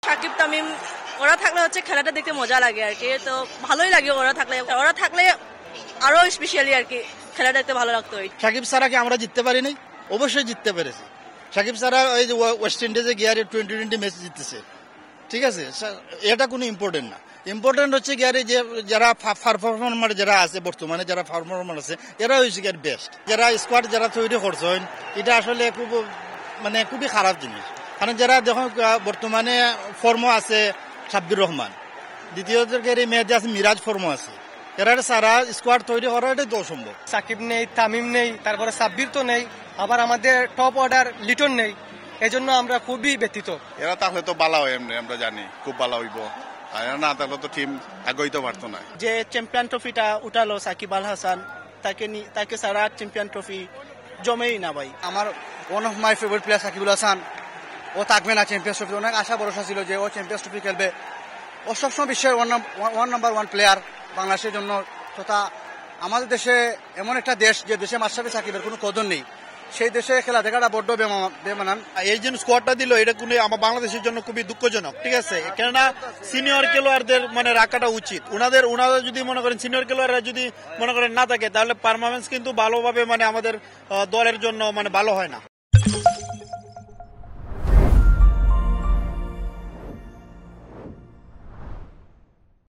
সাকিব তামিম ওরা থাকলে হচ্ছে খেলাটা দেখতে মজা লাগে আর কি, তো ভালোই লাগে ওরা থাকলে আরো স্পেশালি আর কি খেলা দেখতে ভালো লাগতো। সাকিব ছাড়া কি আমরা জিততে পারিনি? অবশ্যই জিততে পেরেছি। সাকিব ছাড়া ওই যে ওয়েস্ট ইন্ডিজে গিয়ারে 2020 ম্যাচ জিতেছে, ঠিক আছে, এটা কোনো ইম্পর্টেন্ট না। ইম্পর্টেন্ট হচ্ছে গিয়ারে যে যারা পারফরমার যারা আছে বর্তমানে, যারা পারফরমার আছে এরা হচ্ছে গিয়ার বেস্ট। যারা স্কোয়াড যারা তৈরি করছেন এটা আসলে খুবই খারাপ জিনিস। কারণ যারা দেখুন বর্তমানে ফর্ম আছে সাব্বির রহমান, দ্বিতীয়ত মেয়াদে আছে মিরাজ ফর্ম আছে, এরা সারা স্কোয়াড তৈরি করা এটা অসম্ভব। সাকিব নেই, তামিম নেই, তারপরে সাব্বির তো নেই, আবার আমাদের টপ অর্ডার লিটন নেই, এজন্য আমরা খুবই ব্যথিত। এরা তাহলে তো বালা হয়, এমনি আমরা জানি খুব বালা হইব, আর এরা না তাহলে তো টিম আগাইতে পারতো না। যে চ্যাম্পিয়ন ট্রফিটা উঠালো সাকিব আল হাসান, তাকে সারা চ্যাম্পিয়ন ট্রফি জমেই না ভাই। আমার one of my favourite player Shakib Al Hasan, ও থাকবে না চ্যাম্পিয়ন্স ট্রফি। অনেক আশা ভরসা ছিল যে ও চ্যাম্পিয়ন্স ট্রফি খেলবে। ও সবসময় বিশ্বের নাম্বার ওয়ান প্লেয়ার বাংলাদেশের জন্য তথা আমাদের দেশে। এমন একটা দেশ যে দেশে মাশরাফি সাকিবের কোনো কদর নেই, সেই দেশে খেলা দেখাটা বড্ড বেমানান। এই যে স্কোয়াডটা দিল এটা কোনো আমার বাংলাদেশের জন্য খুবই দুঃখজনক, ঠিক আছে। কেননা সিনিয়র খেলোয়াড়দের রাখাটা উচিত। ওনাদের যদি মনে করেন সিনিয়র খেলোয়াড়রা যদি মনে করেন না থাকে তাহলে পারফরমেন্স কিন্তু ভালোভাবে আমাদের দলের জন্য ভালো হয় না।